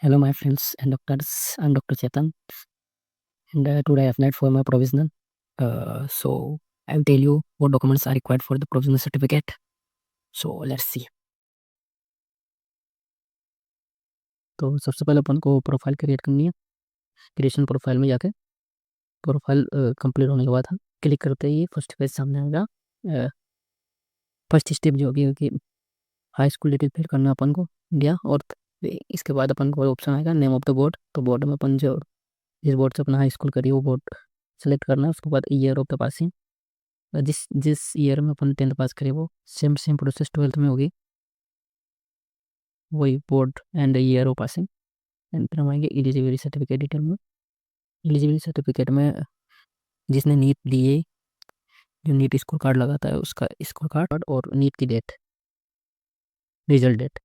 Hello, my friends and doctors. I'm Dr. Chetan, and today I have applied for my provisional. So I'll tell you what documents are required for the provisional certificate. So let's see. तो सबसे पहले अपन को profile create करनी है। Creation profile में जाके profile complete होने के बाद हम क्लिक करते ही फर्स्ट पेज सामने आएगा। फर्स्ट स्टेप जो होगी हाई स्कूल डिटेल फिल करना अपन को इंडिया, और इसके बाद अपन को ऑप्शन आएगा नेम ऑफ द बोर्ड। तो बोर्ड में अपन जो जिस बोर्ड से अपना हाई स्कूल करिए वो बोर्ड सेलेक्ट करना है। उसके बाद ईयर ऑफ द पासिंग, जिस जिस ईयर में अपन 10th पास करें वो सेम प्रोसेस 12th में होगी, वही board and year of passing. And फिर हम आएंगे एलिजिबिलिटी सर्टिफिकेट डिटेल में। एलिजिबिलिटी सर्टिफिकेट में जिसने नीट दी है, जो नीट स्कोर कार्ड लगाता है उसका स्कोर कार्ड और नीट की डेट, रिजल्ट डेट,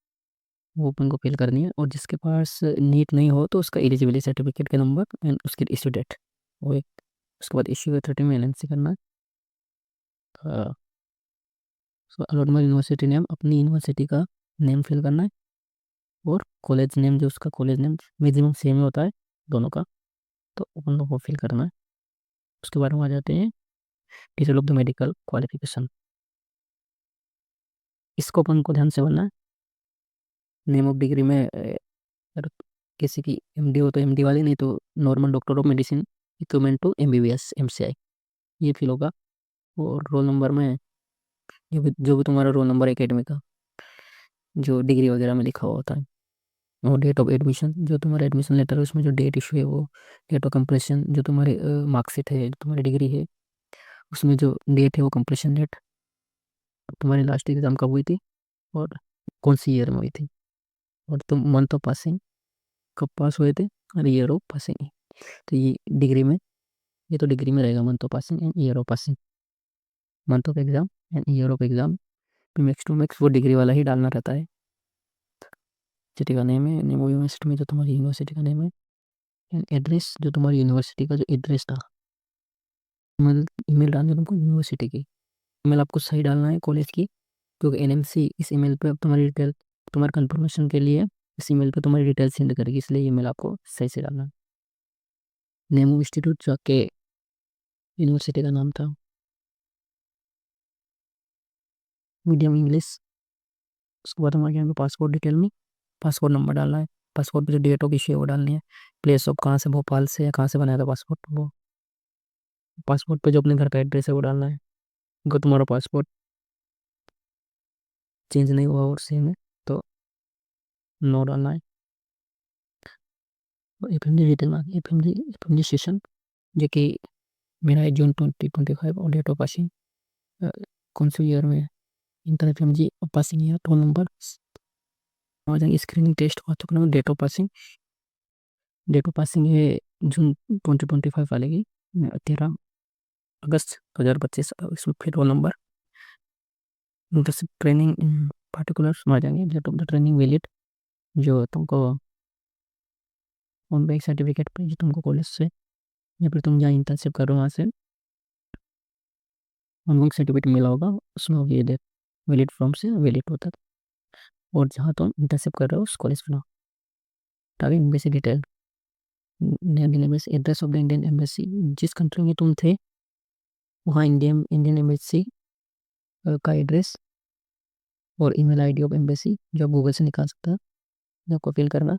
वो अपन को फिल करनी है। और जिसके पास नीट नहीं हो तो उसका एलिजिबिलिटी सर्टिफिकेट का नंबर एंड उसकी इश्यू डेट वो एक। उसके बाद इश्यू अथॉरिटी में एनएनसी करना है। अलॉटमेंट यूनिवर्सिटी नेम, अपनी यूनिवर्सिटी का नेम फिल करना है। और कॉलेज नेम, जो उसका कॉलेज नेम मैक्सिमम सेम ही होता है दोनों का, तो अपन लोग को फिल करना है। उसके बाद हम आ जाते हैं detail of the medical qualification. इसको अपन को ध्यान से भरना है। नेम ऑफ डिग्री में अगर किसी की एमडी हो तो एमडी वाली, नहीं तो normal doctor of medicine equipment to MBBS MCI, ये फिल होगा। और रोल नंबर में जो भी तुम्हारा रोल नंबर एकेडमी का जो डिग्री वगैरह में लिखा हुआ होता है, और डेट ऑफ एडमिशन, जो तुम्हारा एडमिशन लेटर है उसमें जो डेट इशू है वो। डेट ऑफ कंप्लीशन, जो तुम्हारी मार्कशीट है, जो तुम्हारी डिग्री है उसमें जो डेट है वो कंप्लीशन डेट, तुम्हारी लास्ट एग्जाम कब हुई थी और कौन सी ईयर में हुई थी, और तुम मंथ ऑफ पासिंग कब पास हुए थे, और ईयर ऑफ पासिंग। तो ये डिग्री में, ये तो डिग्री में रहेगा month of passing and year of passing. Month of exam and year of exam max to max वो डिग्री वाला ही डालना रहता है। सिटी का नेम है, नेम ऑफ यूनिवर्सिटी में जो तुम्हारी यूनिवर्सिटी का नेम है, एंड एड्रेस, जो तुम्हारी यूनिवर्सिटी का जो एड्रेस था। ईमेल ईमेल डालनी है तुमको यूनिवर्सिटी की। ईमेल आपको सही डालना है कॉलेज की, क्योंकि एनएमसी इस ईमेल पे अब तुम्हारी डिटेल, तुम्हारे कंफर्मेशन के लिए इस ईमेल पे तुम्हारी डिटेल सेंड करेगी, इसलिए ईमेल आपको सही से डालना है। नेम ऑफ इंस्टीट्यूट जो के यूनिवर्सिटी का नाम था, मीडियम इंग्लिश। उसके बाद हम आ गए पासपोर्ट डिटेल में। पासपोर्ट नंबर डालना है। पासपोर्ट पे जो डेट ऑफ इश्यू है वो डालनी है। प्लेस ऑफ कहाँ से, भोपाल से या कहाँ से बनाया था पासपोर्ट वो। पासपोर्ट पे जो अपने घर का एड्रेस है वो डालना है। अगर तुम्हारा पासपोर्ट चेंज नहीं हुआ और सेम है तो नो डालना है। एफएमजी डिटेल में एफएमजी सेशन, जो कि मेरा है जून 2025, और डेट ऑफ पासिंग कौन से ईयर में, inter FMG passing year, roll number आ जाएंगे। स्क्रीनिंग टेस्ट हुआ तो date of passing, date of passing है जून 2025 वाले की 13 अगस्त 2025। इसमें फिर roll number, internship training particulars में आ जाएंगे। Date of the training valid, जो तुमको ऑन बैक सर्टिफिकेट पे जो तुमको कॉलेज से या फिर तुम जहाँ इंटर्नशिप कर रहे हो वहाँ से ऑन बैक सर्टिफिकेट मिला होगा, उसमें होगी ये डेट, वैलिड फ्रॉम से वैलिड होता है। और जहाँ तुम इंटर्नशिप कर रहे हो उस कॉलेज में ताकि embassy detail, Indian embassy, address of the Indian embassy, जिस कंट्री में तुम थे वहाँ इंडियन इंडियन एम्बेसी का एड्रेस, और ईमेल आईडी ऑफ एम्बेसी जो आप गूगल से निकाल सकते हैं, जो आपको फिल करना।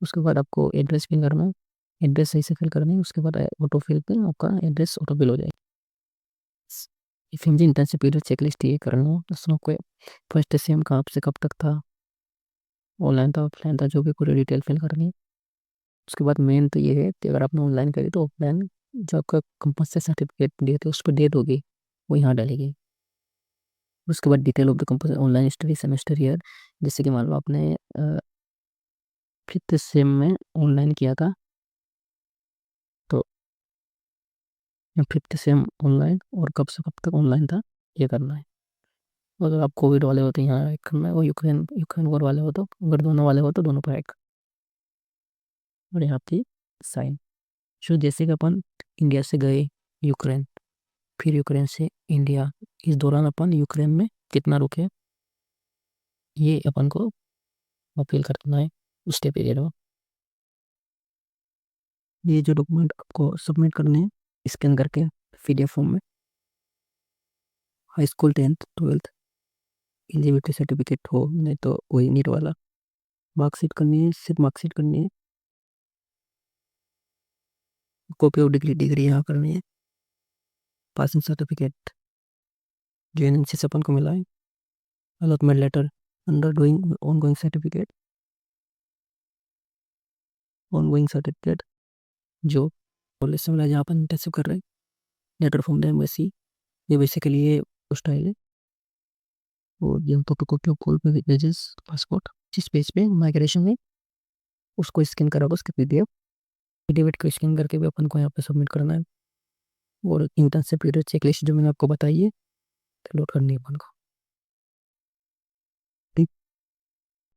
उसके बाद आपको एड्रेस फिल करना है। एड्रेस सही से फिल करना है। उसके बाद ऑटो फिल पे आपका एड्रेस ऑटो फिल हो जाएगा। एफएमजी इंटर्नशिप पीरियड चेकलिस्ट ये करना है। उसमें कोई फर्स्ट सेम कहाँ से कब तक था, ऑनलाइन था ऑफलाइन था, जो भी पूरी डिटेल फिल करनी है। उसके बाद मेन तो ये है कि अगर आपने ऑनलाइन करी तो ऑफलाइन जो आपका कंपल्सरी सर्टिफिकेट डेट है उस पर डेट होगी, वो यहाँ डालेगी। उसके बाद detail of the compulsory online study semester year, जैसे कि मान लो आपने 5th सेम में ऑनलाइन किया था, तो 5th सेम ऑनलाइन और कब से कब तक ऑनलाइन था ये करना है। अगर आप कोविड वाले हो तो यहाँ एक करना है, और यूक्रेन यूक्रेन वॉर वाले हो तो, अगर दोनों वाले हो तो दोनों पर एक, और यहाँ पे साइन। जो जैसे कि अपन इंडिया से गए यूक्रेन, फिर यूक्रेन से इंडिया, इस दौरान अपन यूक्रेन में कितना रुके ये अपन को फिल करना है उस पीरियड में। ये जो डॉक्यूमेंट आपको सबमिट करने हैं स्कैन करके PDF फॉर्म में, high school 10th 12th eligibility certificate हो, नहीं तो वही नीट वाला, मार्कशीट करनी है, सिर्फ मार्कशीट करनी है, कॉपी ऑफ डिग्री यहाँ करनी है, पासिंग सर्टिफिकेट जो एनएनसी से अपन को मिला है, allotment letter, under doing ongoing certificate जो कॉलेज से मिला जहाँ अपन इंटर्नशिप कर रहे हैं, लेटर फ्रॉम द एम्बेसी, ये बेसिकली ये स्टाइल है। और ये photocopy of all pages passport, जिस पेज पे माइग्रेशन में उसको स्कैन करा उसके पीडीएफ को स्कैन करके भी अपन को यहाँ पे सबमिट करना है। और इंटर्नशिप पीरियड चेकलिस्ट जो मैंने आपको बताई है, लोड करनी है अपन को।